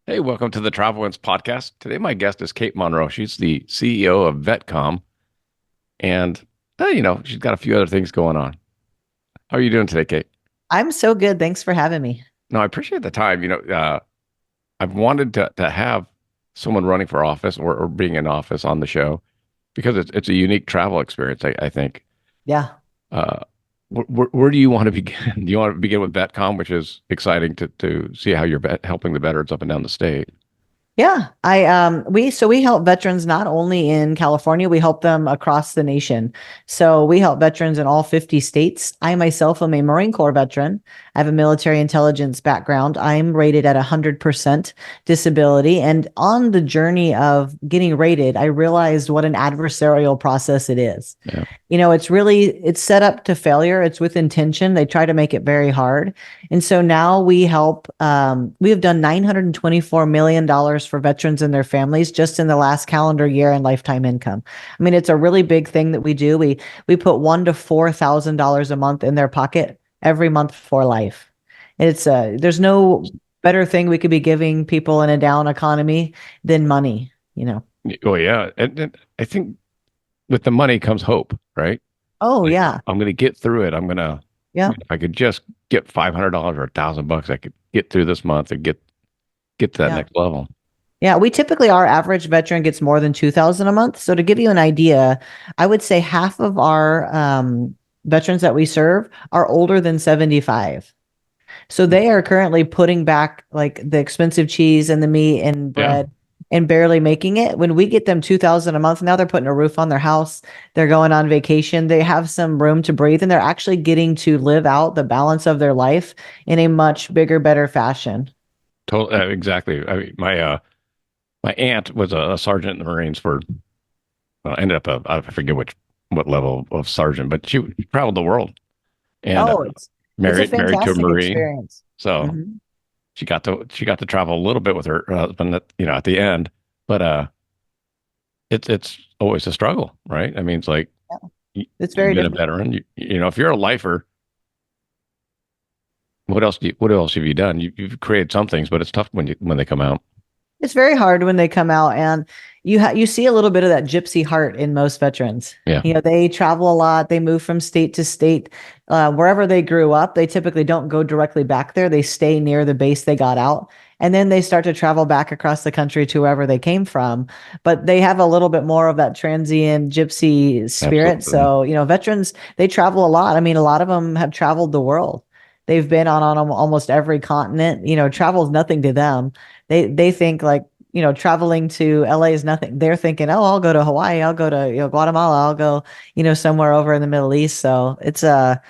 Hey, welcome to the Travel Winds podcast. Today, my guest is Kate Monroe. She's the CEO of VETCOMM, and she's got a few other things going on. How are you doing today, Kate? I'm so good. Thanks for having me. No, I appreciate the time. I've wanted to have someone running for office or being in office on the show because it's a unique travel experience. I think. Yeah. Uh, where do you want to begin? Do you want to begin with VETCOMM, which is exciting to see how you're helping the veterans up and down the state? Yeah, we help veterans not only in California, we help them across the nation. So we help veterans in all 50 states. I myself am a Marine Corps veteran. I have a military intelligence background. I'm rated at 100% disability. And on the journey of getting rated, I realized what an adversarial process it is. Yeah. It's set up to failure. It's with intention. They try to make it very hard. And so now we help, we have done $924 million for veterans and their families just in the last calendar year in lifetime income. I mean, it's a really big thing that we do. We put $1,000 to $4,000 a month in their pocket every month for life. And there's no better thing we could be giving people in a down economy than money. Oh yeah, and I think with the money comes hope, right? Oh Like yeah. I'm gonna get through it. Yeah. If I could just get $500 or $1,000, I could get through this month and get to that Yeah. next level. Yeah, we typically our average veteran gets more than 2,000 a month. So to give you an idea, I would say half of our veterans that we serve are older than 75. So they are currently putting back like the expensive cheese and the meat and Yeah, bread and barely making it. When we get them 2,000 a month, now they're putting a roof on their house. They're going on vacation. They have some room to breathe and they're actually getting to live out the balance of their life in a much bigger, better fashion. totally, exactly. I mean, my aunt was a sergeant in the Marines for ended up I forget what level of sergeant, but she traveled the world and Oh, it's a married to a fantastic Marine, experience. so Hmm. she got to travel a little bit with her husband at the end, but it's always a struggle, right? I mean, it's like Yeah, you, it's you've very been a difficult. veteran. If you're a lifer, what else have you done? You've created some things, but it's tough when they come out. It's very hard when they come out, and you see a little bit of that gypsy heart in most veterans. Yeah, They travel a lot. They move from state to state. Wherever they grew up, they typically don't go directly back there. They stay near the base they got out, and then they start to travel back across the country to wherever they came from. But they have a little bit more of that transient gypsy spirit. absolutely. So, veterans, they travel a lot. I mean, a lot of them have traveled the world. They've been on almost every continent. Travel is nothing to them. They think like, traveling to LA is nothing. They're thinking, oh, I'll go to Hawaii, I'll go to, Guatemala, I'll go, somewhere over in the Middle East. So yeah,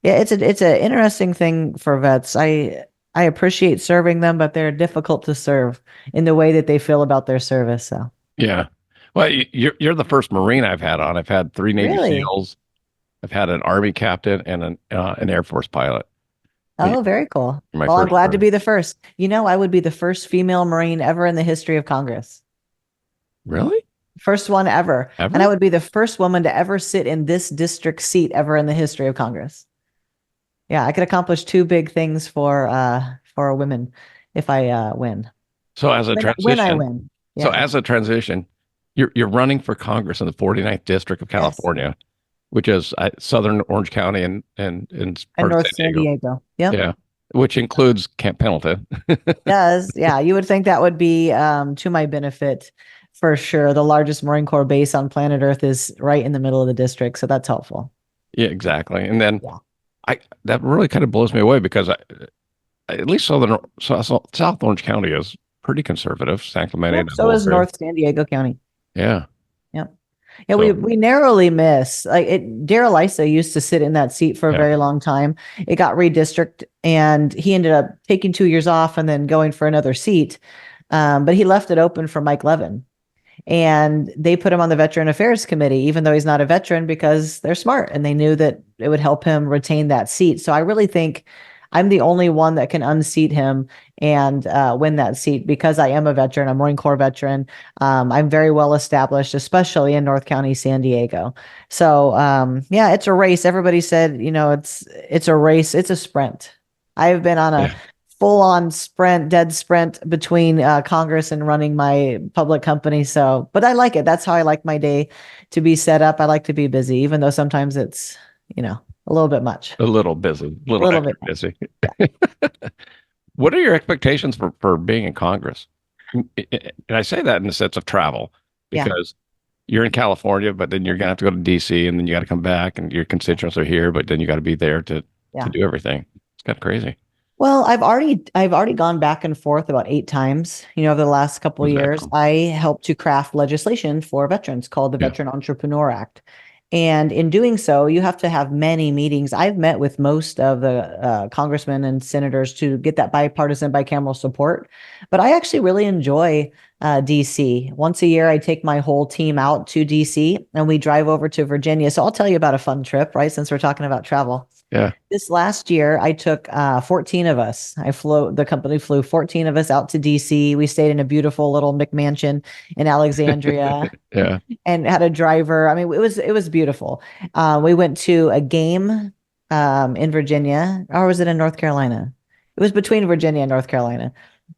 it's a interesting thing for vets. I appreciate serving them, but they're difficult to serve in the way that they feel about their service. So Yeah. Well, you're the first Marine I've had on. I've had three Navy really, SEALs. I've had an Army captain and an Air Force pilot. You're oh, very cool. my Well, I'm first glad to Marine. be the first. I would be the first female Marine ever in the history of Congress. Really? First one ever. And I Ever? would be the first woman to ever sit in this district seat ever in the history of Congress. Yeah, I could accomplish two big things for women if I win. So as a When I transition, win. so Yeah. as a transition, you're running for Congress in the 49th District of Yes. California, which is Southern Orange County and And part of North San San Diego. Diego. Yep. Yeah, which includes Camp Pendleton. Does. Yeah, you would think that would be to my benefit for sure. The largest Marine Corps base on planet Earth is right in the middle of the district, so that's helpful. Yeah, exactly. And then Yeah. I that really kind of blows me away because at least South Orange County is pretty conservative, San Clemente Yep. and So is Onofre. North San Diego County. Yeah. Yep. Yeah, we So we narrowly miss like it. Daryl Issa used to sit in that seat for a yeah. very long time. It got redistricted, and he ended up taking 2 years off and then going for another seat. But he left it open for Mike Levin, and they put him on the Veteran Affairs Committee, even though he's not a veteran, because they're smart and they knew that it would help him retain that seat. So I really think I'm the only one that can unseat him and win that seat because I am a veteran, a Marine Corps veteran. I'm very well established, especially in North County, San Diego. So yeah, it's a race. Everybody said, it's a race. It's a sprint. I've been on a Yeah. full on sprint, dead sprint between Congress and running my public company. So, but I like it. That's how I like my day to be set up. I like to be busy, even though sometimes it's, a little bit much, A little busy, a a little little extra bit much. busy. Yeah. What are your expectations for being in Congress? And I say that in the sense of travel Yeah. because you're in California, but then you're gonna have to go to DC and then you got to come back and your constituents are here, but then you got to be there to Yeah. do everything. It's kind of crazy. Well, I've already gone back and forth about 8 times, over the last couple of Was that years. cool? I helped to craft legislation for veterans called the Yeah. Veteran Entrepreneur Act. And in doing so, you have to have many meetings. I've met with most of the congressmen and senators to get that bipartisan, bicameral support. But I actually really enjoy DC. Once a year, I take my whole team out to DC and we drive over to Virginia. So I'll tell you about a fun trip, right? Since we're talking about travel. Yeah. This last year, I took 14 of us. The company flew 14 of us out to DC. We stayed in a beautiful little McMansion in Alexandria Yeah. and had a driver. I mean, it was beautiful. We went to a game in Virginia, or was it in North Carolina? It was between Virginia and North Carolina.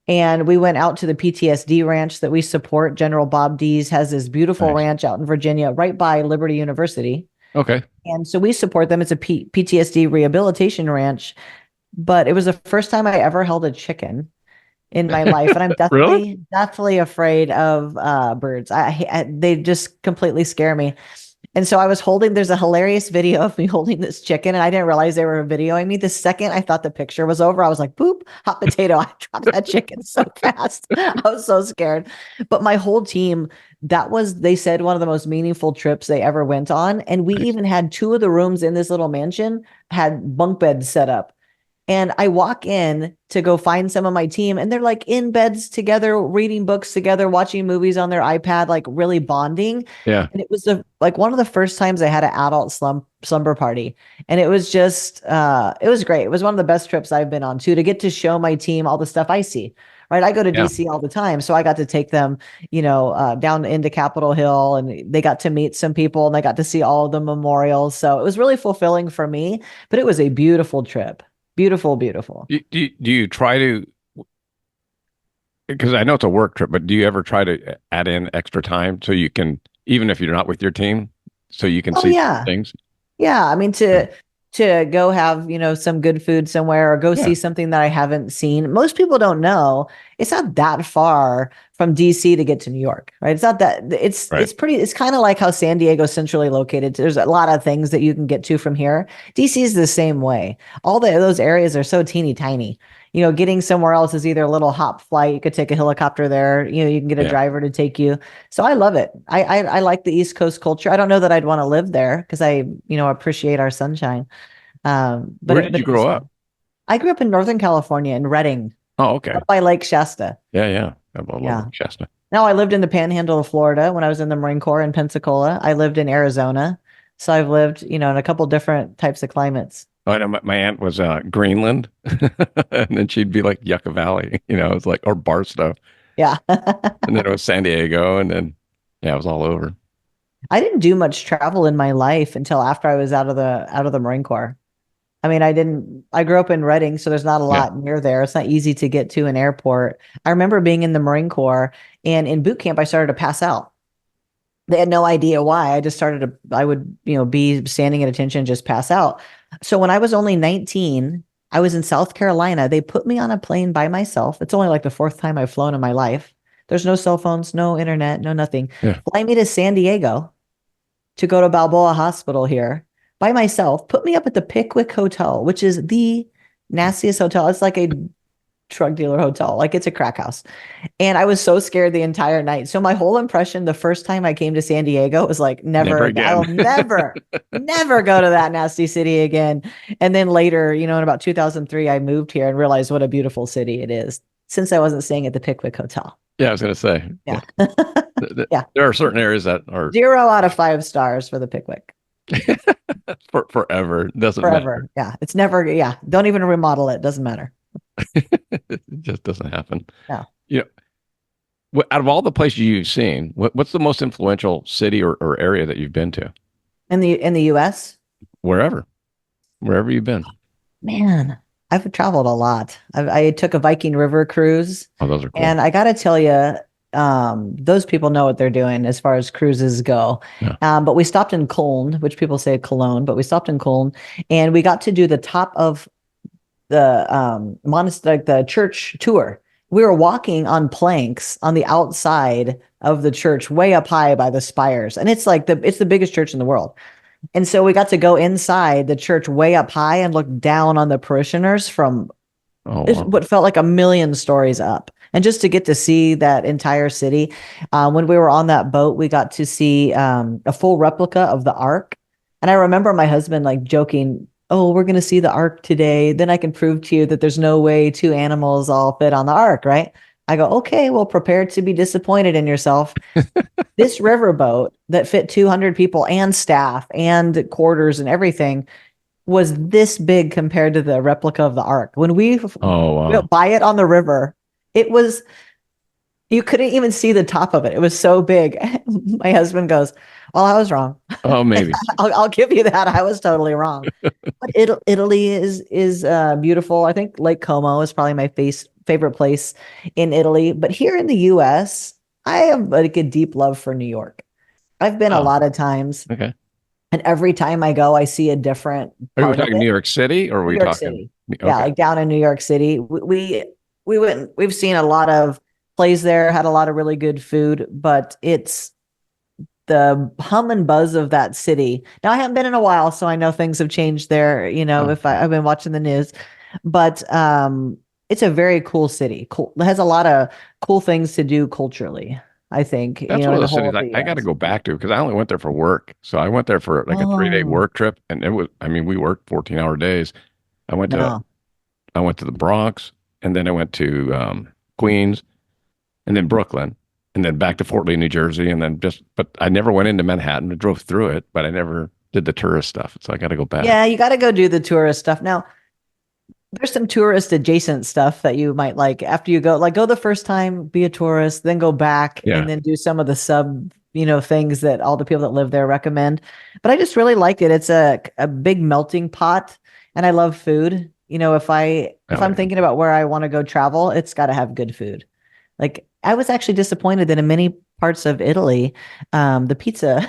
And we went out to the PTSD ranch that we support. General Bob Dees has this beautiful Nice. ranch out in Virginia, right by Liberty University. Okay. And so we support them. It's a PTSD rehabilitation ranch, but it was the first time I ever held a chicken in my life, and I'm Really? deathly afraid of birds. They just completely scare me. And so I was holding. There's a hilarious video of me holding this chicken, and I didn't realize they were videoing me. The second I thought the picture was over, I was like, "Boop, hot potato!" I dropped that chicken so fast. I was so scared. But my whole team, that was, they said, one of the most meaningful trips they ever went on. And we Nice. even had two of the rooms in this little mansion had bunk beds set up. And I walk in to go find some of my team, and they're like in beds together, reading books together, watching movies on their iPad, like really bonding. Yeah. And it was like one of the first times I had an adult slumber party. And it was just it was great. It was one of the best trips I've been on too, to get to show my team all the stuff I see. Right. I go to Yeah. DC all the time. So I got to take them, down into Capitol Hill, and they got to meet some people and they got to see all of the memorials. So it was really fulfilling for me, but it was a beautiful trip. Beautiful, beautiful. Do you try to, because I know it's a work trip, but do you ever try to add in extra time so you can, even if you're not with your team, so you can Oh see yeah. things? Yeah, I mean Yeah. to go have, some good food somewhere or go Yeah. see something that I haven't seen. Most people don't know it's not that far from DC to get to New York, right? It's not that Right. it's kind of like how San Diego is centrally located. There's a lot of things that you can get to from here. DC is the same way. All those areas are so teeny tiny. Getting somewhere else is either a little hop flight. You could take a helicopter there. You can get a Yeah. driver to take you. So I love it. I like the East Coast culture. I don't know that I'd want to live there because I, appreciate our sunshine. But Where did but you it was grow fun. up? I grew up in Northern California in Redding, Oh, okay. up by Lake Shasta. Yeah. Yeah. I love Yeah. Lake Shasta. Now I lived in the Panhandle of Florida when I was in the Marine Corps in Pensacola. I lived in Arizona. So I've lived, in a couple different types of climates. Oh, I know my aunt was Greenland, and then she'd be like Yucca Valley, it's like, or Barstow, Yeah. and then it was San Diego, and then yeah, it was all over. I didn't do much travel in my life until after I was out of the Marine Corps. I mean, I grew up in Reading, so there's not a Yeah. lot near there. It's not easy to get to an airport. I remember being in the Marine Corps, and in boot camp, I started to pass out. They had no idea why. I would, be standing at attention, just pass out. So when I was only 19, I was in South Carolina. They put me on a plane by myself. It's only like the fourth time I've flown in my life. There's no cell phones, no internet, no nothing. Yeah. Fly me to San Diego to go to Balboa Hospital here by myself, put me up at the Pickwick Hotel, which is the nastiest hotel. It's like a drug dealer hotel, like it's a crack house. And I was so scared the entire night. So my whole impression the first time I came to San Diego was like, Never never, I again. will never, never go to that nasty city again. And then later, in about 2003, I moved here and realized what a beautiful city it is since I wasn't staying at the Pickwick Hotel. Yeah, I was gonna say, yeah, Yeah. Yeah. there are certain areas that are 0 out of 5 stars for the Pickwick. for forever. Doesn't matter. Forever. Yeah. It's never, yeah. Don't even remodel it. Doesn't matter. It just doesn't happen. No. You know, out of all the places you've seen, what's the most influential city or area that you've been to? In the US, Wherever, wherever you've been. man, I've traveled a lot. I took a Viking River cruise, Oh, those are cool. and I got to tell you, those people know what they're doing as far as cruises go. Yeah. But we stopped in Cologne, which people say Cologne, but we stopped in Cologne, and we got to do the top of the monastery, like the church tour. We were walking on planks on the outside of the church, way up high by the spires, and it's the biggest church in the world. And so we got to go inside the church way up high and look down on the parishioners from Oh, wow. what felt like a million stories up. And just to get to see that entire city. When we were on that boat, we got to see a full replica of the Ark. And I remember my husband like joking, "Oh, we're going to see the Ark today. Then I can prove to you that there's no way two animals all fit on the Ark, right?" I go, "Okay, well, prepare to be disappointed in yourself." This riverboat that fit 200 people and staff and quarters and everything was this big compared to the replica of the Ark. When we Oh, went wow. by it on the river, it was, you couldn't even see the top of it. It was so big. My husband goes, "Well, I was wrong. Oh, maybe. I'll give you that. I was totally wrong." But Italy is beautiful. I think Lake Como is probably my favorite place in Italy. But here in the U.S., I have like a deep love for New York. I've been a Oh, lot of times, okay. and every time I go, I see a different Are we part of talking New it. York City or are New we York talking? City. Yeah, Okay. like down in New York City. We've seen a lot of plays there, had a lot of really good food, but it's the hum and buzz of that city. Now I haven't been in a while, so I know things have changed there, Oh, if I've been watching the news. But it's a very cool city. Cool. It has a lot of cool things to do culturally, I think, that's one in of the the whole cities of the I got to US. go back to because I only went there for work. So I went there for like a 3 day Oh, work trip, and it was, I mean, we worked 14-hour days. I went to no. I went to the Bronx, and then I went to Queens, and then Brooklyn, and then back to Fort Lee, New Jersey, and then but I never went into Manhattan. I drove through it, but I never did the tourist stuff. So I got to go back. Yeah, you got to go do the tourist stuff. Now, there's some tourist adjacent stuff that you might like after you go, like go the first time, be a tourist, then go back Yeah. and then do some of the things that all the people that live there recommend. But I just really liked it. It's a big melting pot, and I love food. If Oh, I'm yeah. thinking about where I want to go travel, it's got to have good food. Like I was actually disappointed that in many parts of Italy, the pizza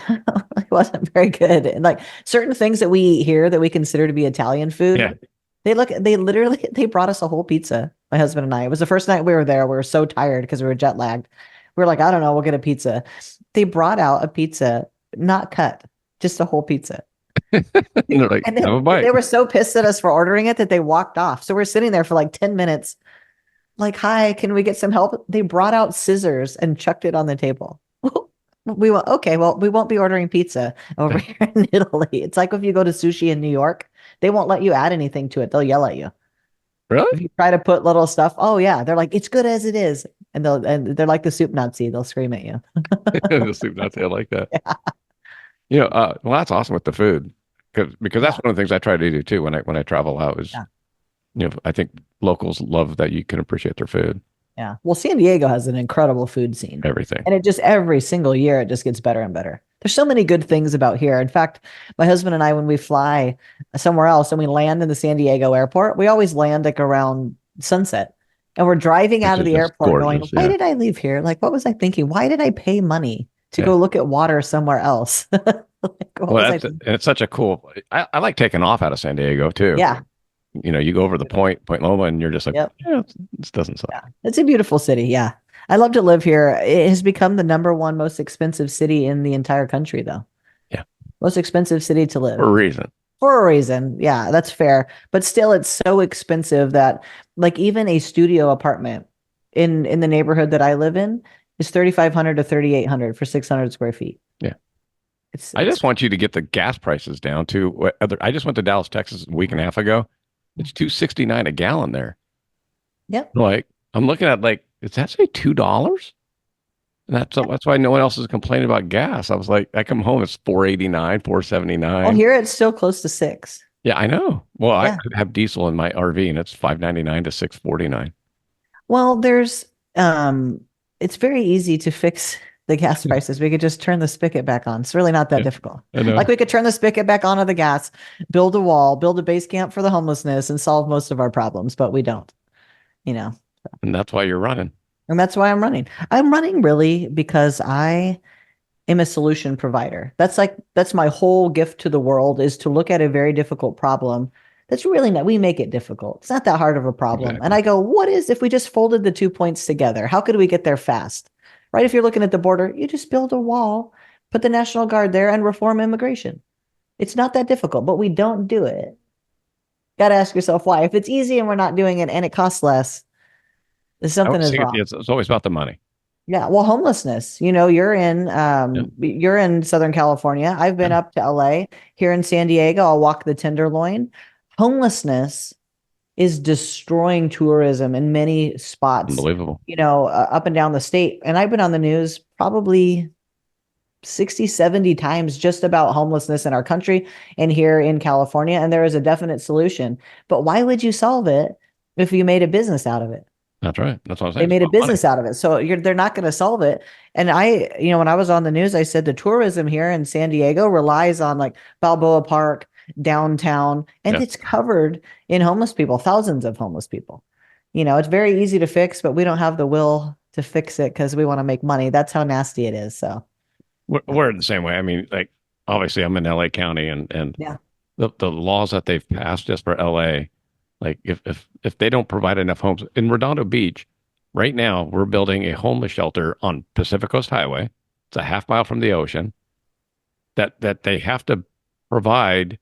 wasn't very good. And like certain things that we eat here that we consider to be Italian food, Yeah. they literally they brought us a whole pizza, my husband and I. It was the first night we were there. We were so tired because we were jet lagged. We were like, I don't know, we'll get a pizza. They brought out a pizza, not cut, just a whole pizza. And they're like, And have a they bite. were so pissed at us for ordering it that they walked off. So we're sitting there for like 10 minutes, like, "Hi, can we get some help?" They brought out scissors and chucked it on the table. We went, "Okay, well, we won't be ordering pizza over here in Italy." It's like if you go to sushi in New York, they won't let you add anything to it. They'll yell at you. Really? If you try to put little stuff, oh yeah, they're like, "It's good as it is." And they're like the soup Nazi. They'll scream at you. The soup Nazi, I like that. Well, that's awesome with the food because that's Yeah. one of the things I try to do too when I travel out is, Yeah. I think locals love that you can appreciate their food, Yeah. Well, San Diego has an incredible food scene. everything. And it just every single year it just gets better and better. There's so many good things about here. In fact, my husband and I, when we fly somewhere else and we land in the San Diego airport, we always land like around sunset. And we're driving Which out of is the just airport going, gorgeous. "Why Yeah. did I leave here? Like, what was I thinking? Why did I pay money to Yeah. go look at water somewhere else?" Like, what was Well, I and thinking? it's such a cool, I like taking off out of San Diego too. Yeah. You go over the Point Loma and you're just like, Yep. yeah, this doesn't suck Yeah. It's a beautiful city. Yeah. I love to live here. It has become the number one most expensive city in the entire country, though. Yeah. Most expensive city to For a live reason. for a reason. Yeah, that's fair. But still, it's so expensive that like even a studio apartment in the neighborhood that I live in is 3,500 to 3,800 for 600 square feet. Yeah. I It's just want you to get the gas prices down to I just went to Dallas, Texas a week and a half ago. It's 2.69 a gallon there. Yep. Like I'm looking at like, does that say $2? And that's why no one else is complaining about gas. I was like, I come home, it's 4.89, Well, 4.79. here it's still close to six. Yeah, I know. Well, I Yeah. have diesel in my RV and it's 5.99 to 6.49. Well, there's it's very easy to fix the gas prices. We could just turn the spigot back on. It's really not that Yeah, difficult. I Like know. we could turn the spigot back onto the gas, build a wall, build a base camp for the homelessness, and solve most of our problems, but we don't, you know. And that's why you're running. And that's why I'm running. I'm running really because I am a solution provider. That's my whole gift to the world is to look at a very difficult problem. That's really not, we make it difficult. It's not that hard of a problem. And Exactly. I go, what is if we just folded the 2 points together? How could we get there fast? Right? If you're looking at the border, you just build a wall, put the National Guard there and reform immigration. It's not that difficult, but we don't do it. Got to ask yourself why. If it's easy and we're not doing it and it costs less, I something always is think wrong. it's always about the money. Yeah, well, homelessness. Yeah. You're in Southern California. I've been Yeah. up to LA. Here in San Diego, I'll walk the Tenderloin. Homelessness is destroying tourism in many spots, Unbelievable. up and down the state. And I've been on the news probably 60, 70 times just about homelessness in our country and here in California. And there is a definite solution. But why would you solve it if you made a business out of it? That's right. That's what I'm saying. They It's made a about money. business out of it. So they're not going to solve it. And when I was on the news, I said the tourism here in San Diego relies on like Balboa Park, downtown, and Yeah. it's covered in homeless people, thousands of homeless people. It's very easy to fix, but we don't have the will to fix it because we want to make money. That's how nasty it is. So, We're the same way. I mean, like obviously I'm in LA County and yeah. the laws that they've passed just for LA, like if they don't provide enough homes in Redondo Beach, right now we're building a homeless shelter on Pacific Coast Highway. It's a half mile from the ocean that they have to provide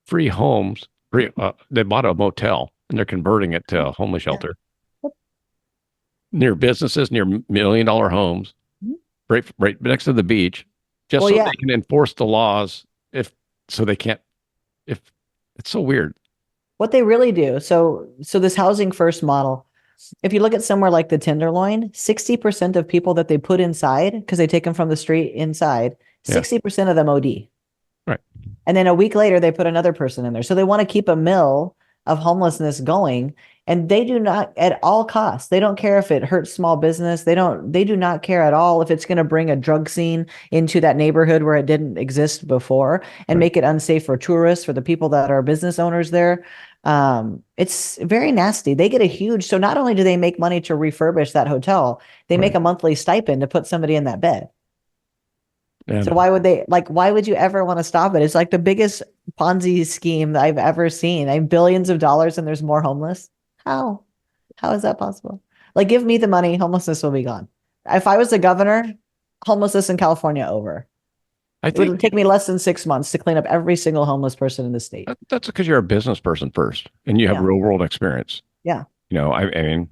free homes. They bought a motel and they're converting it to a homeless Yeah. shelter near businesses, near $1 million homes, right next to the beach, just Well, so yeah. they can enforce the laws. If so, they can't. If it's so weird. What they really do. So this housing first model, if you look at somewhere like the Tenderloin, 60% of people that they put inside, because they take them from the street inside, Yeah. 60% of them OD. Right. And then a week later, they put another person in there. So they want to keep a mill of homelessness going. And they do not at all costs. They don't care if it hurts small business. They do not care at all if it's going to bring a drug scene into that neighborhood where it didn't exist before and Right. make it unsafe for tourists, for the people that are business owners there. It's very nasty. They get a huge, so not only do they make money to refurbish that hotel, they make Right. a monthly stipend to put somebody in that bed. So And why would you ever want to stop it? It's like the biggest Ponzi scheme that I've ever seen. I have billions of dollars and there's more homeless. How? How is that possible? Like, give me the money, homelessness will be gone. If I was the governor, homelessness in California over. I It would think take me less than 6 months to clean up every single homeless person in the state. that's because you're a business person first and you have Yeah. real world experience. Yeah. I mean,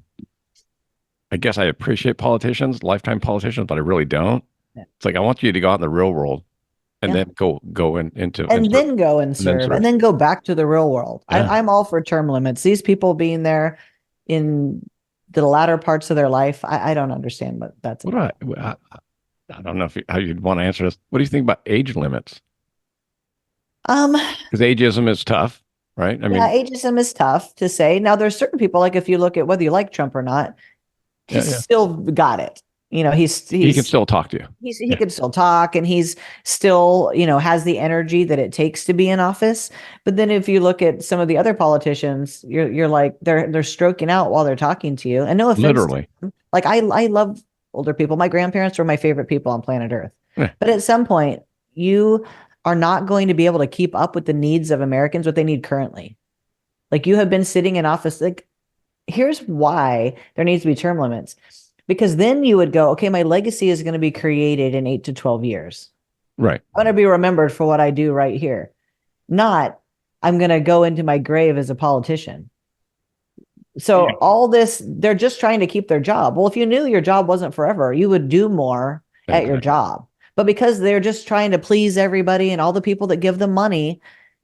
I guess I appreciate politicians, lifetime politicians, but I really don't. Yeah. It's like I want you to go out in the real world and Yeah. then go into And then go and and then serve and serve. then go back to the real world. Yeah. I'm all for term limits. These people being there in the latter parts of their life, I don't understand what that's What about. do I don't know how you'd want to answer this. What do you think about age limits? Um, Because ageism is tough, right? I yeah, mean, ageism is tough to say. Now, there's certain people, like if you look at whether you like Trump or not, yeah, he's yeah. still got it. He can still talk to you. he Yeah. can still talk and he's still, has the energy that it takes to be in office. But then if you look at some of the other politicians, you're like they're stroking out while they're talking to you. And no offense to Literally. them. Like I love older people. My grandparents were my favorite people on planet Earth. Yeah. But at some point, you are not going to be able to keep up with the needs of Americans, what they need currently. Like you have been sitting in office. Like, here's why there needs to be term limits. Because then you would go, okay, my legacy is going to be created in 8 to 12 years. Right. I'm going to be remembered for what I do right here. Not, I'm going to go into my grave as a politician. So Yeah. all this, they're just trying to keep their job. Well, if you knew your job wasn't forever, you would do more at your Exactly. job. But because they're just trying to please everybody and all the people that give them money,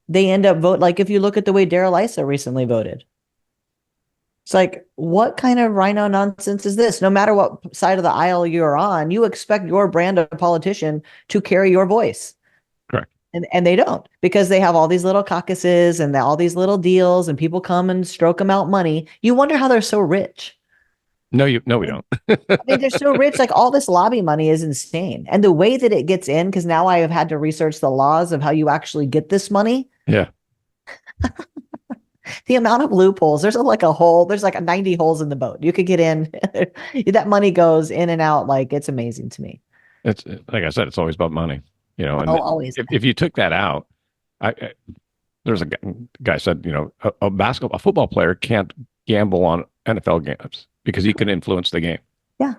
they end up vote. Like if you look at the way Daryl Issa recently voted, it's like, what kind of rhino nonsense is this? No matter what side of the aisle you're on, you expect your brand of politician to carry your voice. Correct. And they don't because they have all these little caucuses and all these little deals and people come and stroke them out money. You wonder how they're so rich. No, we don't. I mean, they're so rich. Like all this lobby money is insane. And the way that it gets in, because now I have had to research the laws of how you actually get this money. Yeah. The amount of loopholes, there's like a 90 holes in the boat. You could get in. That money goes in and out. Like it's amazing to me. It's like I said, it's always about money, Oh, and always. if you took that out, I there's a guy said, a football player can't gamble on NFL games because he can influence the game. Yeah.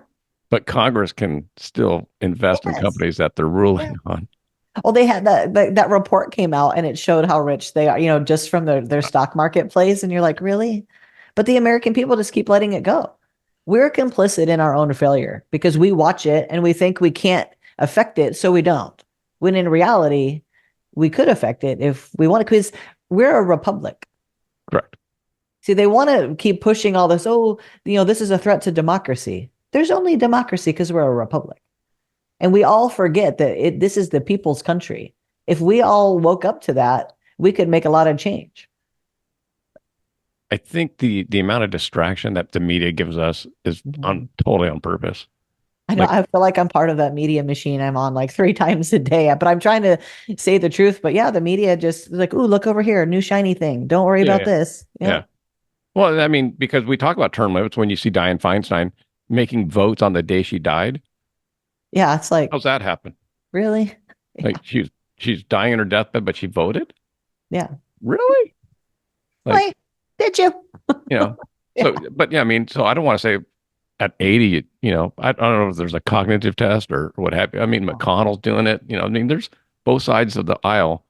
But Congress can still invest in Yes. companies that they're Yeah. ruling on. Well, they had that report came out and it showed how rich they are, just from their stock market plays. And you're like, really? But the American people just keep letting it go. We're complicit in our own failure because we watch it and we think we can't affect it, so we don't. When in reality, we could affect it if we want to, because we're a republic. Correct. See, they want to keep pushing all this. Oh, this is a threat to democracy. There's only democracy because we're a republic. And we all forget that this is the people's country. If we all woke up to that, we could make a lot of change. I think the amount of distraction that the media gives us is totally on purpose. I know. Like, I feel like I'm part of that media machine. I'm on like 3 times a day, but I'm trying to say the truth. But yeah, the media just is like, ooh, look over here, new shiny thing. Don't worry yeah, about yeah, this. Yeah. yeah. Well, I mean, because we talk about term limits when you see Dianne Feinstein making votes on the day she died. Yeah. It's like, How's that happen? really? Like she's dying in her deathbed, but she voted? Yeah. Really? Like, Wait, did you? you know, so, Yeah. but yeah, I mean, so I don't want to say at 80, I don't know if there's a cognitive test or what have you. I mean, McConnell's doing it, I mean, there's both sides of the aisle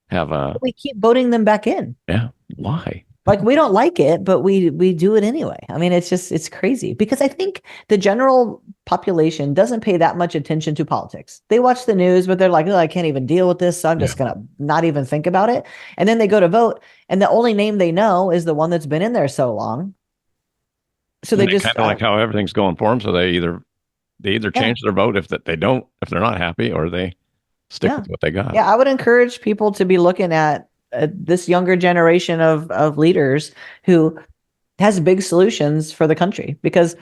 have We keep voting them back in. yeah, why? Like we don't like it, but we do it anyway. I mean, it's crazy because I think the general population doesn't pay that much attention to politics. They watch the news, but they're like, oh, I can't even deal with this, so I'm just gonna not even think about it. And then they go to vote, and the only name they know is the one that's been in there so long. So And they they just kind of like how everything's going for them. So they either yeah, change their vote if they're not happy, or they stick yeah. with what they got. Yeah, I would encourage people to be looking at this younger generation of leaders who has big solutions for the country because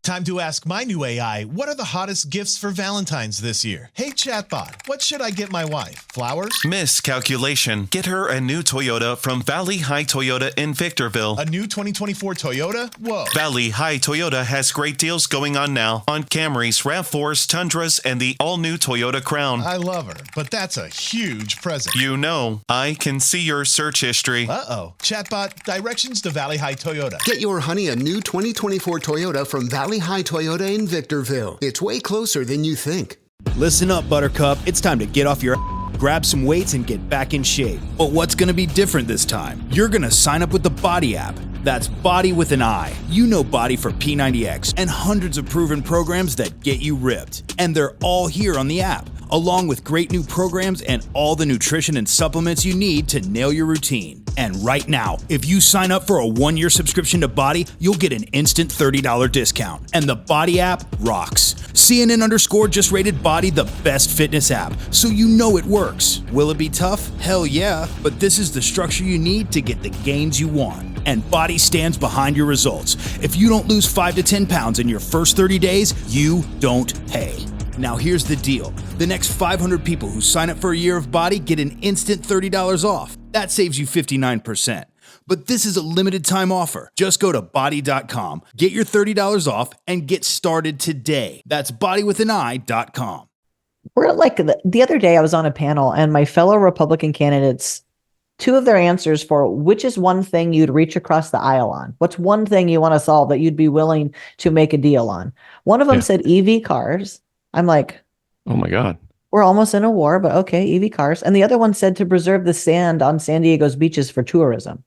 Time to ask my new AI, what are the hottest gifts for Valentine's this year? Hey, chatbot, what should I get my wife? Flowers? Miscalculation. Get her a new Toyota from Valley High Toyota in Victorville. A new 2024 Toyota? Whoa. Valley High Toyota has great deals going on now on Camrys, RAV4s, Tundras, and the all-new Toyota Crown. I love her, but that's a huge present. You know, I can see your search history. Uh-oh. Chatbot, directions to Valley High Toyota. Get your honey a new 2024 Toyota from Valley High Toyota in Victorville. It's way closer than you think. Listen up, Buttercup. It's time to get off your grab some weights and get back in shape. But what's going to be different this time? You're going to sign up with the Body app. That's Body with an I. You know Body for P90X and hundreds of proven programs that get you ripped. And they're all here on the app, along with great new programs and all the nutrition and supplements you need to nail your routine. And right now, if you sign up for a 1-year subscription to Body, you'll get an instant $30 discount. And the Body app rocks. CNN_ just rated Body the best fitness app, so you know it works. Will it be tough? Hell yeah, but this is the structure you need to get the gains you want. And Body stands behind your results. If you don't lose 5 to 10 pounds in your first 30 days, you don't pay. Now here's the deal. The next 500 people who sign up for a year of Body get an instant $30 off. That saves you 59%. But this is a limited time offer. Just go to body.com, get your $30 off, and get started today. That's bodywithanI.com. we're like the other day I was on a panel and my fellow Republican candidates, 2 of their answers for which is one thing you'd reach across the aisle on. What's one thing you want to solve that you'd be willing to make a deal on? One of them said EV cars. I'm like, Oh my God. we're almost in a war, but okay, EV cars. And the other one said to preserve the sand on San Diego's beaches for tourism.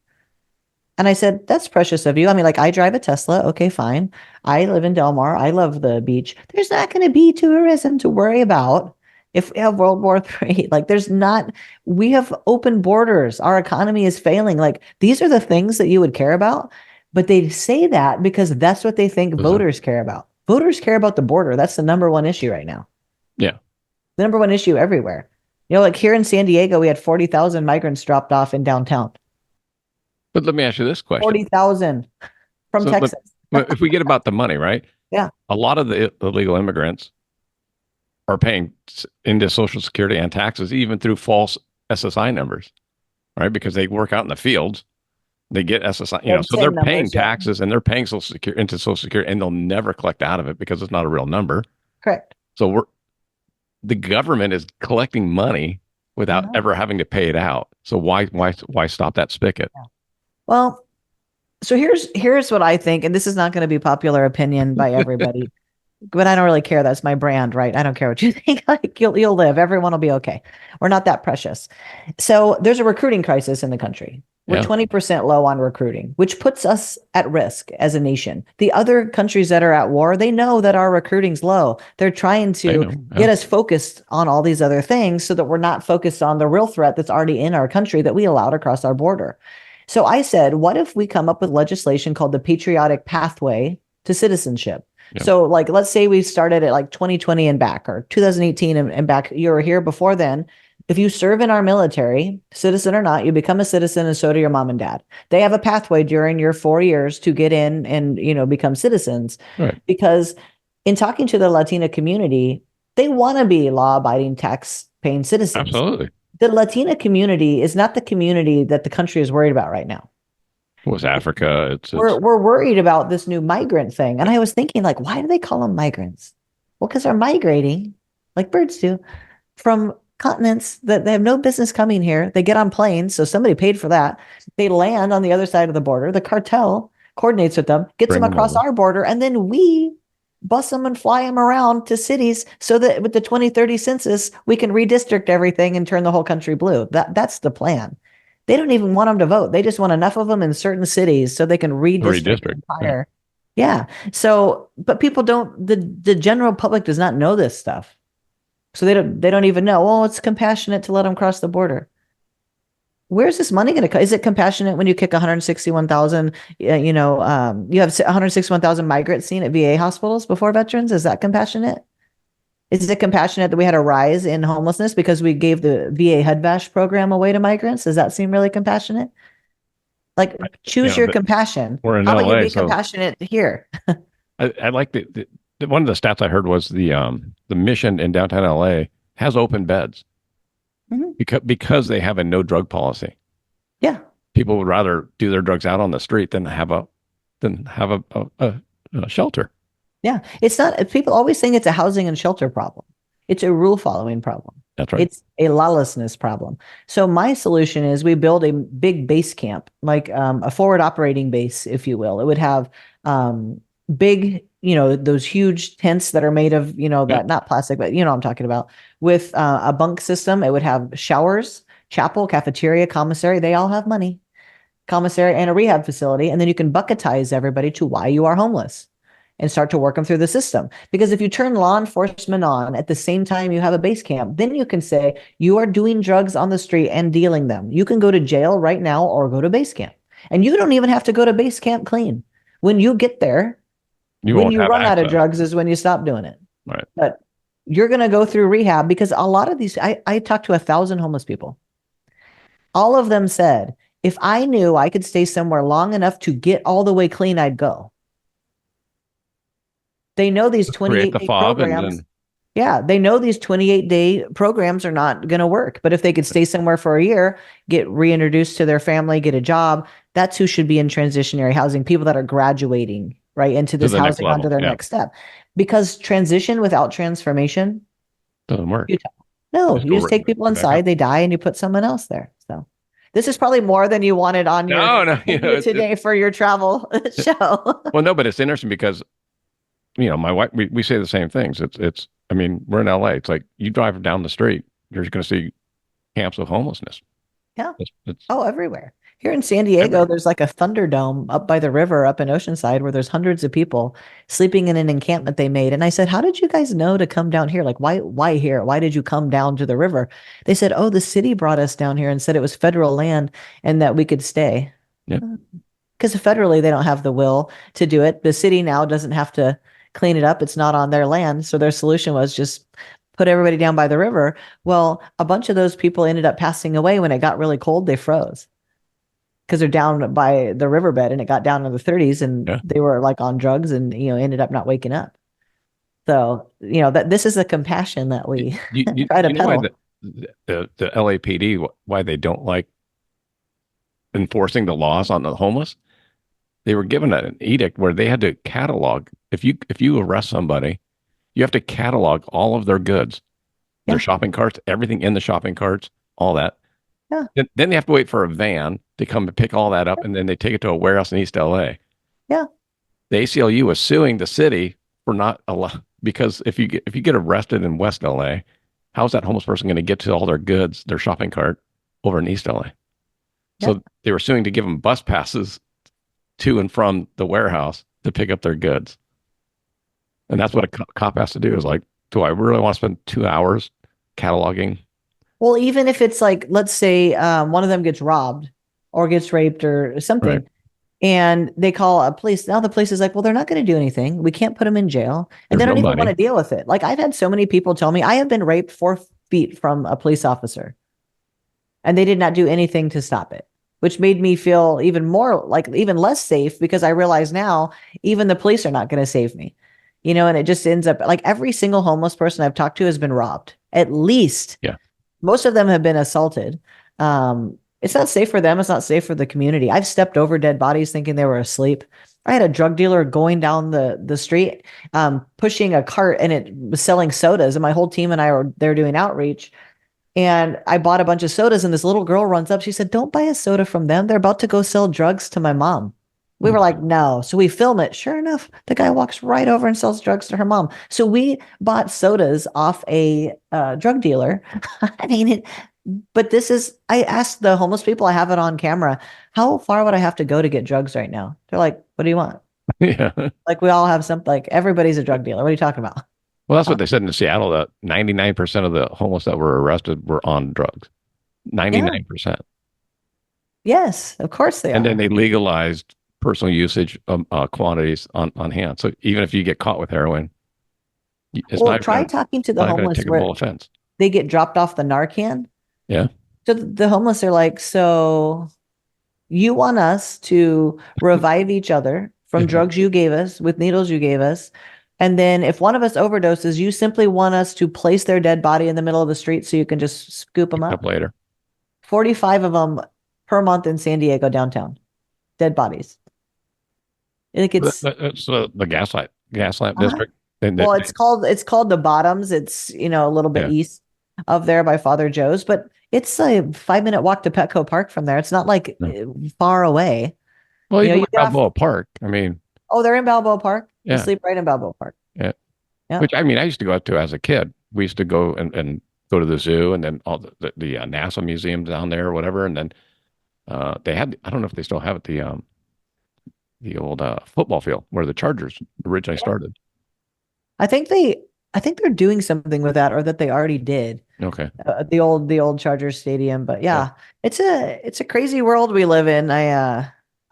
And I said, that's precious of you. I mean, like I drive a Tesla. Okay, fine. I live in Del Mar. I love the beach. There's not going to be tourism to worry about if we have World War III. Like there's not, we have open borders. Our economy is failing. Like these are the things that you would care about. But they say that because that's what they think voters care about. Voters care about the border. That's the number one issue right now. Yeah. The number one issue everywhere. Like here in San Diego, we had 40,000 migrants dropped off in downtown. But let me ask you this question. 40,000 from So Texas. But if we get about the money, right? Yeah. A lot of the illegal immigrants are paying into Social Security and taxes, even through false SSI numbers, right? Because they work out in the fields, they get SSI, They're so they're same paying numbers, yeah. taxes and they're paying Social Security into Social Security, and they'll never collect out of it because it's not a real number. Correct. So the government is collecting money without ever having to pay it out. So why stop that spigot? Yeah. Well, so here's what I think, and this is not going to be popular opinion by everybody, but I don't really care. That's my brand, right? I don't care what you think. Like you'll live. Everyone will be okay. We're not that precious. So there's a recruiting crisis in the country. We're 20% low on recruiting, which puts us at risk as a nation. The other countries that are at war, they know that our recruiting's low. They're trying to get us focused on all these other things so that we're not focused on the real threat that's already in our country that we allowed across our border. So I said, what if we come up with legislation called the Patriotic Pathway to Citizenship? Yeah. So like, let's say we started at like 2020 and back, or 2018 and back. You were here before then. If you serve in our military, citizen or not, you become a citizen, and so do your mom and dad. They have a pathway during your 4 years to get in and, become citizens. Right. Because in talking to the Latina community, they want to be law-abiding, tax-paying citizens. Absolutely. The Latina community is not the community that the country is worried about right now. Was Africa? We're worried about this new migrant thing. And I was thinking, like, why do they call them migrants? Well, because they're migrating, like birds do, from continents that they have no business coming here. They get on planes, so somebody paid for that. They land on the other side of the border. The cartel coordinates with them, gets them across our border, and then we bus them and fly them around to cities so that with the 2030 census, we can redistrict everything and turn the whole country blue. That's the plan. They don't even want them to vote. They just want enough of them in certain cities so they can redistrict the entire. Yeah. So, but people don't, the general public does not know this stuff. So they don't even know, oh, it's compassionate to let them cross the border. Where's this money going to come? Is it compassionate when you kick 161,000, you have 161,000 migrants seen at VA hospitals before veterans? Is that compassionate? Is it compassionate that we had a rise in homelessness because we gave the VA HUD-VASH program away to migrants? Does that seem really compassionate? Like, choose your compassion. We're in How LA, about you be compassionate here? I like the one of the stats I heard was the Mission in downtown LA has open beds because they have a no drug policy. Yeah, people would rather do their drugs out on the street than have a shelter. Yeah, it's not. People always think it's a housing and shelter problem. It's a rule following problem. That's right. It's a lawlessness problem. So my solution is we build a big base camp, like a forward operating base, if you will. It would have big, those huge tents that are made of, that not plastic, but what I'm talking about, with a bunk system. It would have showers, chapel, cafeteria, commissary. They all have money, commissary, and a rehab facility. And then you can bucketize everybody to why you are homeless and start to work them through the system. Because if you turn law enforcement on at the same time you have a base camp, then you can say you are doing drugs on the street and dealing them. You can go to jail right now or go to base camp. And you don't even have to go to base camp clean. When you get there, when you run out of drugs is when you stop doing it. Right. But you're going to go through rehab, because a lot of these, I talked to 1,000 homeless people. All of them said, if I knew I could stay somewhere long enough to get all the way clean, I'd go. They know these 28-day programs. Yeah, they know these 28-day programs are not going to work. But if they could stay somewhere for a year, get reintroduced to their family, get a job, that's who should be in transitionary housing. People that are graduating right into this housing onto their next step. Because transition without transformation doesn't work. No, you just take people inside, they die, and you put someone else there. So this is probably more than you wanted on your today for your travel show. Well, no, but it's interesting because my wife, we say the same things. I mean, we're in LA. It's like you drive down the street, you're going to see camps of homelessness. Yeah. Everywhere. Here in San Diego, there's like a Thunderdome up by the river up in Oceanside where there's hundreds of people sleeping in an encampment they made. And I said, how did you guys know to come down here? Like, why here? Why did you come down to the river? They said, oh, the city brought us down here and said it was federal land and that we could stay. Yeah. Because federally, they don't have the will to do it. The city now doesn't have to clean it up. It's not on their land. So their solution was just put everybody down by the river. Well, a bunch of those people ended up passing away when it got really cold. They froze. because they're down by the riverbed, and it got down in the 30s, and Yeah. they were like on drugs, and ended up not waking up. So that this is the compassion that we try to You know why peddle. the LAPD, why they don't like enforcing the laws on the homeless? They were given an edict where they had to catalog, if you arrest somebody, you have to catalog all of their goods, Yeah. their shopping carts, everything in the shopping carts, all that. Yeah. Then they have to wait for a van to come and pick all that up, and then they take it to a warehouse in East LA. Yeah. The ACLU was suing the city for not because if you get arrested in West LA, how's that homeless person going to get to all their goods, their shopping cart, over in East LA? Yeah. So they were suing to give them bus passes to and from the warehouse to pick up their goods. And that's what a cop has to do, is like, do I really want to spend 2 hours cataloging? Well, even if it's like, let's say one of them gets robbed or gets raped or something, Right. and they call a police. Now the police is like, well, they're not going to do anything. We can't put them in jail. And There's they don't even nobody. want to deal with it. Like, I've had so many people tell me I have been raped 4 feet from a police officer, and they did not do anything to stop it, which made me feel even more like even less safe, because I realize now even the police are not going to save me. And it just ends up like every single homeless person I've talked to has been robbed. At least. Yeah. Most of them have been assaulted. It's not safe for them. It's not safe for the community. I've stepped over dead bodies thinking they were asleep. I had a drug dealer going down the street, pushing a cart, and it was selling sodas. And my whole team and I were there doing outreach. And I bought a bunch of sodas, and this little girl runs up. She said, "Don't buy a soda from them. They're about to go sell drugs to my mom." We were like, "No." So we film it. Sure enough, the guy walks right over and sells drugs to her mom. So we bought sodas off a drug dealer. I mean, but I asked the homeless people, I have it on camera, how far would I have to go to get drugs right now? They're like, "What do you want?" Yeah. Like, we all have something, like everybody's a drug dealer. What are you talking about? Well, that's what they said in Seattle, that 99% of the homeless that were arrested were on drugs. 99%. Yes, of course they And are. then they legalized personal usage quantities on hand. So even if you get caught with heroin, it's Well, not try even, talking to the not even a homeless where ticketable offense. they get dropped off the Narcan. Yeah. So the homeless are like, "So you want us to revive each other from drugs you gave us with needles you gave us. And then if one of us overdoses, you simply want us to place their dead body in the middle of the street so you can just scoop them Up up." later. 45 of them per month in San Diego downtown. Dead bodies. I think it's That's the Gaslight Uh-huh. district. And well, it's called the Bottoms. It's a little bit Yeah. east of there by Father Joe's, but it's a 5-minute walk to Petco Park from there. It's not like far away. well, even you like get off. Balboa Park. I mean, Oh, they're in Balboa Park. You yeah. sleep right in Balboa Park. Yeah. Yeah. Which, I mean, I used to go out to as a kid. We used to go and go to the zoo, and then all the NASA museums down there or whatever. And then they had, I don't know if they still have it, the old football field where the Chargers originally started. I think they're doing something with that, or that they already did. Okay. The old Chargers stadium. But yeah, it's a crazy world we live in.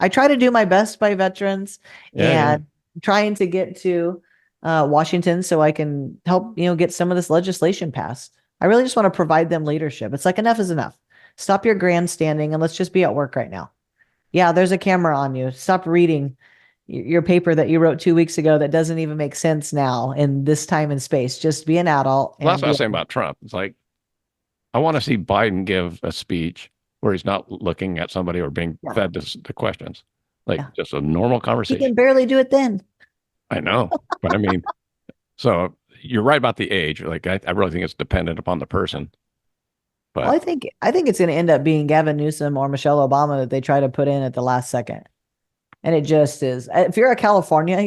I try to do my best by veterans, Yeah, and trying to get to Washington so I can help get some of this legislation passed. I really just want to provide them leadership. It's like, enough is enough. Stop your grandstanding and let's just be at work right now. Yeah, there's a camera on you. Stop reading your paper that you wrote 2 weeks ago that doesn't even make sense now in this time and space. Just be an adult. Well, that's what I was be- saying about Trump. It's like, I want to see Biden give a speech where he's not looking at somebody or being Yeah. fed the questions. Like, Yeah. just a normal He conversation. can barely do it then. I know. But I mean, so you're right about the age. Like, I really think it's dependent upon the person. But Well, I think it's going to end up being Gavin Newsom or Michelle Obama that they try to put in at the last second. And it just is. If you're you're Californian,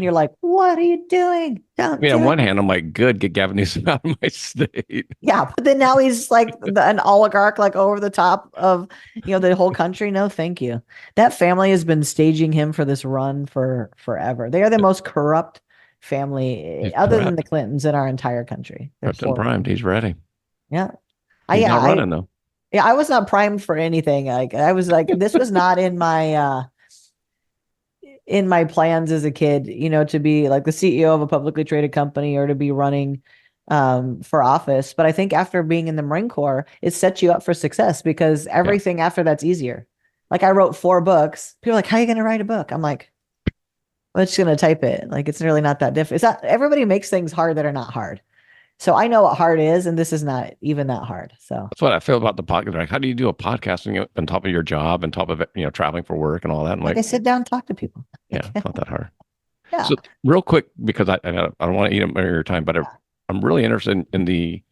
you're like, "What are you doing? Don't I mean, do on it." one hand, I'm like, good, get Gavin Newsom out of my state. Yeah, but then now he's like an oligarch, like over the top of the whole country. No, thank you. That family has been staging him for this run for forever. They are the most corrupt family, He's other than prepped. the Clintons, in our entire country. They're Prepped and horrible. primed. He's ready. Yeah. He's not running, though. Yeah, I was not primed for anything. Like, I was like, this was not in my plans as a kid, to be like the CEO of a publicly traded company or to be running for office. But I think after being in the Marine Corps, it sets you up for success, because everything after that's easier. Like I wrote 4 books. People are like, how are you going to write a book? I'm like, I'm just going to type it. Like, it's really not that difficult. It's not, everybody makes things hard that are not hard. So I know what hard is, and this is not even that hard. So That's what I feel about the podcast. Like, how do you do a podcast on top of your job, on top of it, traveling for work and all that? I'm like like, I sit down and talk to people. yeah, it's not that hard. Yeah. So real quick, because I don't want to eat up your time, but I'm really interested in the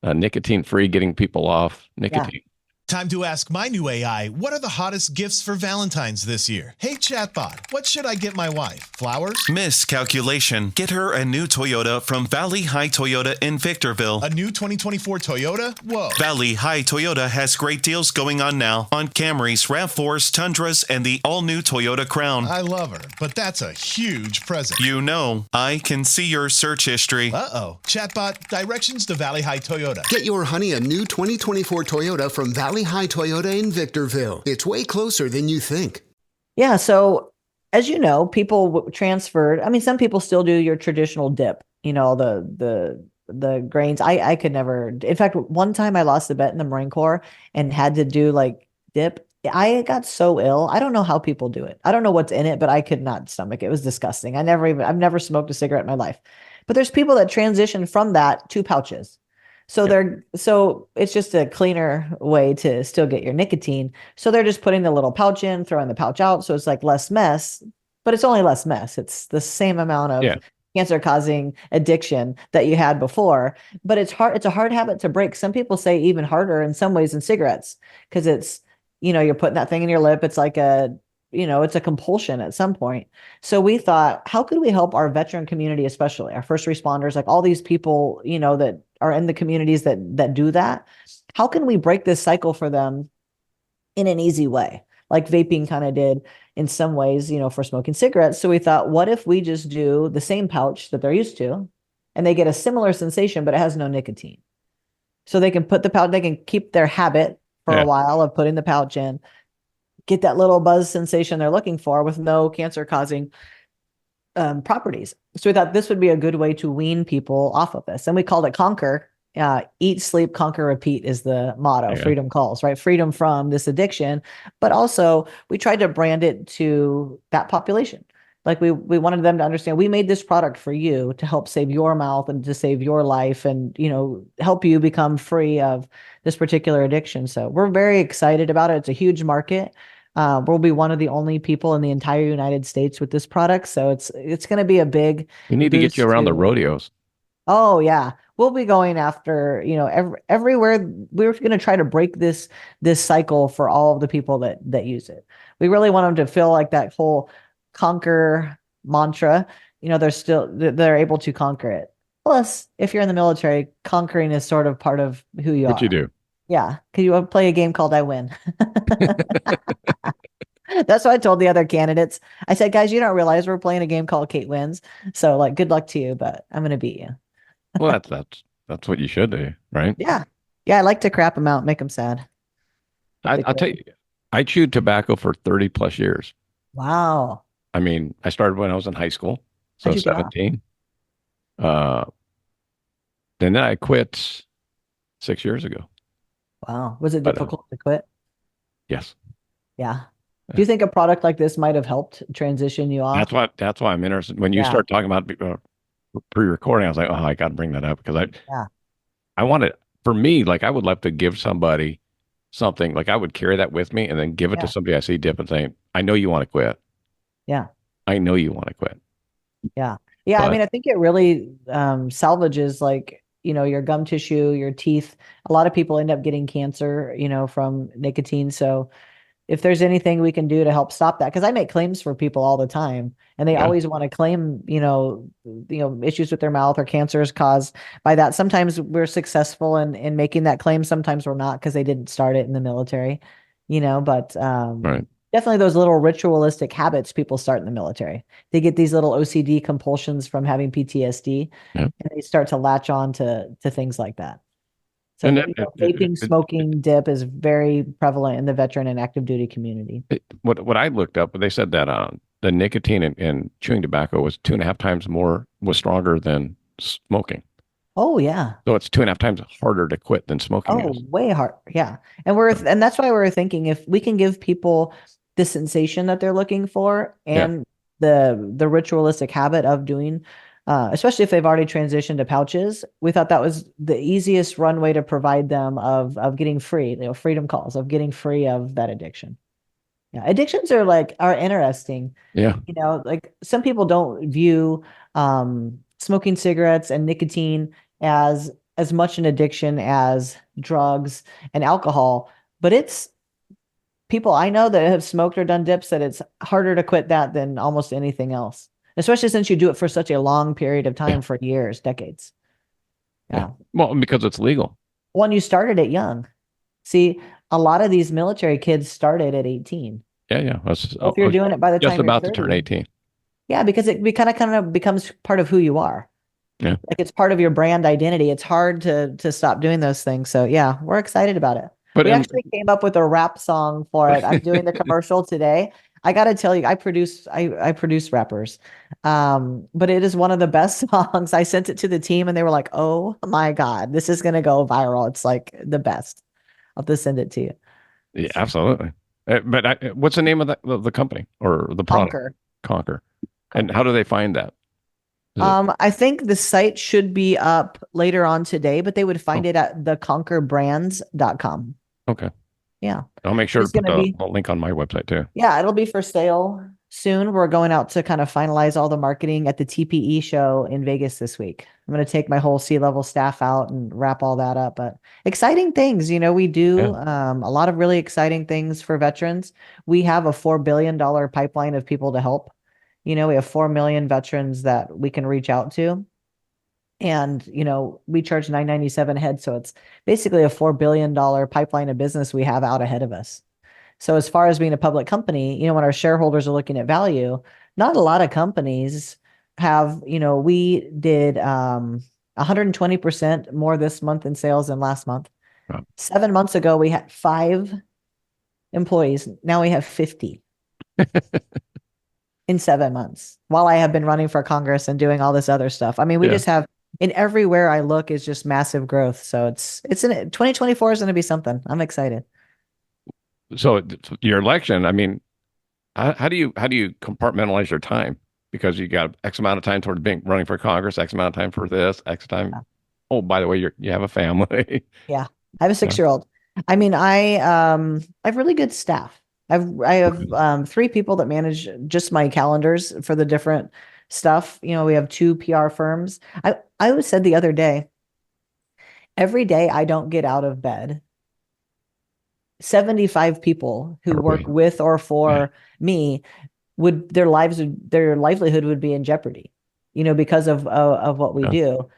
nicotine free, getting people off nicotine. Time to ask my new AI, what are the hottest gifts for Valentine's this year? Hey, chatbot, what should I get my wife? Flowers? Miscalculation. Get her a new Toyota from Valley High Toyota in Victorville. A new 2024 Toyota? Whoa. Valley High Toyota has great deals going on now on Camrys, RAV4s, Tundras, and the all-new Toyota Crown. I love her, but that's a huge present. You know, I can see your search history. Uh-oh. Chatbot, directions to Valley High Toyota. Get your honey a new 2024 Toyota from Valley High Toyota in Victorville. It's way closer than you think. Yeah. So as you know, people transferred. I mean, some people still do your traditional dip, the grains. I could never. In fact, one time I lost a bet in the Marine Corps and had to do like dip. I got so ill. I don't know how people do it. I don't know what's in it, but I could not stomach it. It was disgusting. I've never smoked a cigarette in my life. But there's people that transition from that to pouches. So it's just a cleaner way to still get your nicotine. So they're just putting the little pouch in, throwing the pouch out. So it's like less mess, but it's only less mess. It's the same amount of cancer causing addiction that you had before, but it's hard. It's a hard habit to break. Some people say even harder in some ways than cigarettes, because it's, you're putting that thing in your lip. It's like it's a compulsion at some point. So we thought, how could we help our veteran community, especially our first responders, like all these people, that are in the communities that do that? How can we break this cycle for them in an easy way? Like vaping kind of did in some ways, for smoking cigarettes. So we thought, what if we just do the same pouch that they're used to, and they get a similar sensation, but it has no nicotine. So they can put the pouch, they can keep their habit for a while of putting the pouch in, get that little buzz sensation they're looking for with no cancer causing properties. So we thought this would be a good way to wean people off of this. And we called it Conquer. Eat, sleep, conquer, repeat is the motto. Freedom calls, right? Freedom from this addiction. But also we tried to brand it to that population. Like we wanted them to understand, we made this product for you to help save your mouth and to save your life and, help you become free of this particular addiction. So we're very excited about it. It's a huge market. We'll be one of the only people in the entire United States with this product. So it's going to be a big. We need to get you around the rodeos. Oh yeah. We'll be going after, everywhere. We're going to try to break this cycle for all of the people that use it. We really want them to feel like that whole conquer mantra, they're able to conquer it. Plus, if you're in the military, conquering is sort of part of who you are. What you do. Yeah. Because you play a game called I Win. That's what I told the other candidates. I said, guys, you don't realize we're playing a game called Kate Wins. So like, good luck to you, but I'm going to beat you. Well, that's what you should do, right? Yeah. Yeah. I like to crap them out, make them sad. I'll tell you, I chewed tobacco for 30 plus years. Wow. I mean, I started when I was in high school, so 17. Then I quit 6 years ago. Wow. Was it difficult to quit? Yes. Yeah. Do you think a product like this might have helped transition you off? That's why I'm interested. When you start talking about pre-recording, I was like, oh, I got to bring that up because I want it for me. Like I would love to give somebody something, like I would carry that with me and then give it to somebody I see dip and saying, I know you want to quit. Yeah. I know you want to quit. Yeah. Yeah. But, I mean, I think it really salvages like, your gum tissue, your teeth. A lot of people end up getting cancer, from nicotine. So if there's anything we can do to help stop that, because I make claims for people all the time and they always want to claim, issues with their mouth or cancers caused by that. Sometimes we're successful in making that claim. Sometimes we're not because they didn't start it in the military, but right. Definitely those little ritualistic habits people start in the military. They get these little OCD compulsions from having PTSD and they start to latch on to things like that. So vaping, smoking, dip is very prevalent in the veteran and active duty community. What I looked up, they said that the nicotine in chewing tobacco was 2.5 times was stronger than smoking. Oh yeah. So it's 2.5 times harder to quit than smoking Oh, is. way hard. Yeah. And that's why we're thinking if we can give people the sensation that they're looking for Yeah. and the ritualistic habit of doing, especially if they've already transitioned to pouches, we thought that was the easiest runway to provide them of getting free, freedom calls of getting free of that addiction. Yeah. Addictions are interesting. Yeah. Like some people don't view smoking cigarettes and nicotine as much an addiction as drugs and alcohol, but it's people I know that have smoked or done dips that it's harder to quit that than almost anything else, especially since you do it for such a long period of Yeah. time for years, decades. Yeah. Yeah. Well, because it's legal. When you started it young. See, a lot of these military kids started at 18. Yeah. Yeah. That's Well, if you're doing it by the just time you're about to turn 30, 18. yeah, because it kind of becomes part of who you are. Yeah. Like it's part of your brand identity. It's hard to stop doing those things. So yeah, we're excited about it. But We in, actually came up with a rap song for it. I'm doing the commercial today. I got to tell you, I produce rappers. But it is one of the best songs. I sent it to the team and they were like, "Oh my God, this is going to go viral." It's like the best. I'll have to send it to you. yeah, absolutely. But what's the name of the company or the product? Conquer. Conquer. And Conquer. how do they find that? Is it, I think the site should be up later on today, but they would find oh, it at theconquerbrands.com. okay. Yeah. I'll make sure to It's going put to be, the link on my website too. yeah, it'll be for sale soon. We're going out to kind of finalize all the marketing at the TPE show in Vegas this week. I'm going to take my whole C-level staff out and wrap all that up. But exciting things, we Yeah. do a lot of really exciting things for veterans. We have a $4 billion pipeline of people to help. We have 4 million veterans that we can reach out to. And, we charge $9.97 a head. So it's basically a $4 billion pipeline of business we have out ahead of us. So as far as being a public company, when our shareholders are looking at value, not a lot of companies have, we did 120% more this month in sales than last month. Wow. 7 months ago, we had 5 employees. Now we have 50 in 7 months while I have been running for Congress and doing all this other stuff. I mean, we Yeah. just have in everywhere I look is just massive growth. So it's 2024 is going to be something. I'm excited. So your election, I mean, how do you compartmentalize your time? Because you got X amount of time toward being running for Congress, X amount of time for this, X time. Oh, by the way, you have a family. Yeah. I have a Yeah. 6-year-old. I mean, I have really good staff. I have 3 people that manage just my calendars for the different stuff. We have 2 PR firms. I was said the other day, every day I don't get out of bed, 75 people who work Really? with or Yeah. for me their livelihood would be in jeopardy, because of what we Yeah. do.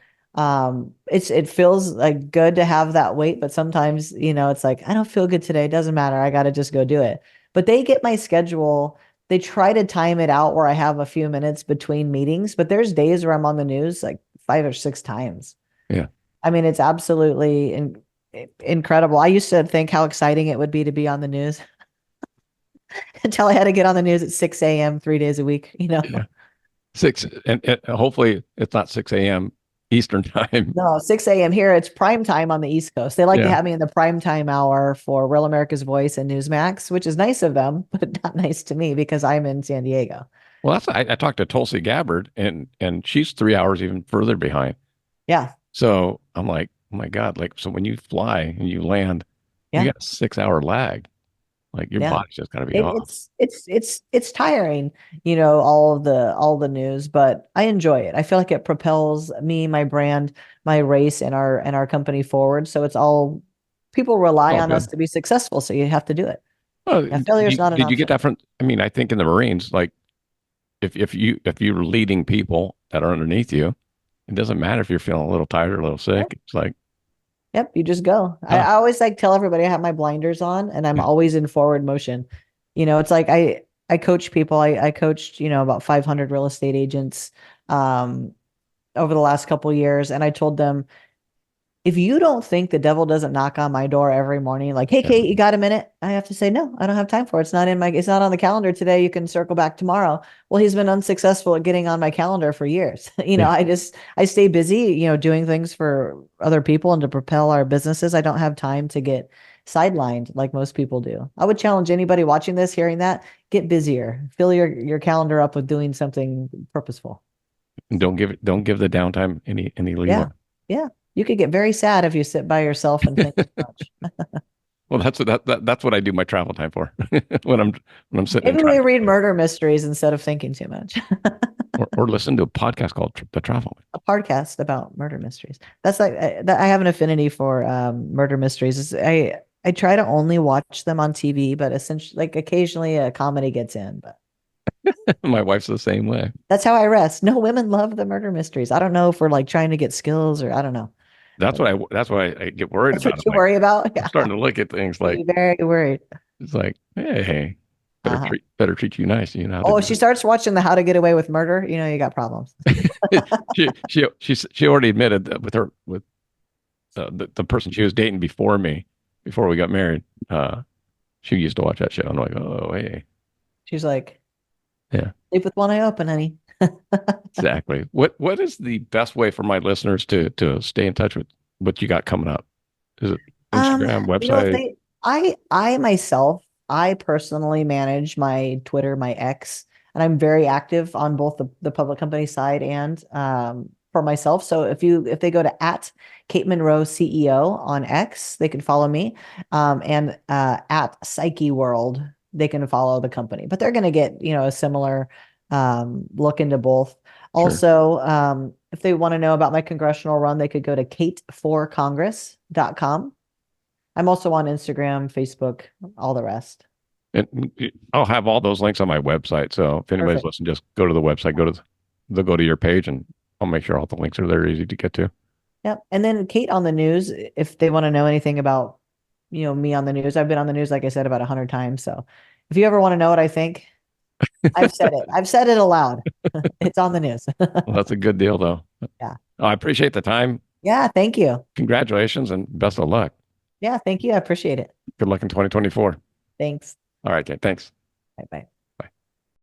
It feels like good to have that weight, but sometimes, it's like, I don't feel good today. It doesn't matter. I got to just go do it. But they get my schedule. They try to time it out where I have a few minutes between meetings, but there's days where I'm on the news like 5 or 6 times. Yeah. I mean, it's absolutely incredible. I used to think how exciting it would be to be on the news until I had to get on the news at 6 a.m. 3 days a week, Yeah. 6 and hopefully it's not 6 a.m. Eastern time. No, 6 a.m. here. It's prime time on the East Coast. They like to Yeah. have me in the prime time hour for Real America's Voice and Newsmax, which is nice of them, but not nice to me because I'm in San Diego. Well, I talked to Tulsi Gabbard and she's 3 hours even further behind. Yeah. So I'm like, oh my God, like, so when you fly and you land, Yeah. you got a 6 hour lag. Like your Yeah. body's just got to be off. It's tiring, all the news, but I enjoy it. I feel like it propels me, my brand, my race, and our company forward. So it's all people rely Oh, on us good. to be successful. So you have to do it. Well, Yeah, failure is not an did you get option. that from? I mean, I think in the Marines, like if you're leading people that are underneath you, it doesn't matter if you're feeling a little tired or a little sick. It's like, Yep, you just go. I always tell everybody I have my blinders on and I'm yeah, always in forward motion. It's like I coach people. I coached, about 500 real estate agents over the last couple of years, and I told them if you don't think the devil doesn't knock on my door every morning, like, hey, Yeah. Kate, you got a minute? I have to say, no, I don't have time for it. It's not on the calendar today. You can circle back tomorrow. Well, he's been unsuccessful at getting on my calendar for years. Yeah. I stay busy, doing things for other people and to propel our businesses. I don't have time to get sidelined like most people do. I would challenge anybody watching this, hearing that, get busier, fill your calendar up with doing something purposeful. Don't give the downtime any leeway. Yeah. Yeah. You could get very sad if you sit by yourself and think too much. Well, that's what I do my travel time for when I'm sitting in Maybe we traffic. read murder mysteries instead of thinking too much. or listen to a podcast called The Travel. A podcast about murder mysteries. That's like I have an affinity for murder mysteries. I try to only watch them on TV, but essentially, like occasionally a comedy gets in. But My wife's the same way. that's how I rest. No, women love the murder mysteries. I don't know if we're like trying to get skills or I don't know. That's why I get worried That's about what it. you Like, worry about. I'm Yeah, starting to look at things like be very worried. it's like, hey, Uh-huh. better treat you nice. You know. How to Oh, do she starts watching the How to Get Away with Murder. You got problems. it. She already admitted that with the person she was dating before we got married. She used to watch that show. I'm like, oh, hey, She's like, yeah, sleep with one eye open, honey. exactly. What is the best way for my listeners to stay in touch with what you got coming up? Is it Instagram, website? I personally manage my Twitter, my X, and I'm very active on both the public company side and for myself. So if they go to at Kate Monroe CEO on X, they can follow me, and at Psyche World, they can follow the company. But they're going to get a similar look into both. Sure. Also, if they want to know about my congressional run, they could go to kate4congress.com. I'm also on Instagram, Facebook, all the rest. And I'll have all those links on my website. So if anybody's Perfect. listening, just go to the website, they'll go to your page, and I'll make sure all the links are there, easy to get to. Yep. And then Kate on the news, if they want to know anything about, me on the news, I've been on the news, like I said, about 100 times. So if you ever want to know what I think, I've said it. I've said it aloud. It's on the news. Well, that's a good deal, though. Yeah. I appreciate the time. Yeah. Thank you. Congratulations and best of luck. Yeah. Thank you. I appreciate it. Good luck in 2024. Thanks. All right, Kate. Thanks. Bye bye.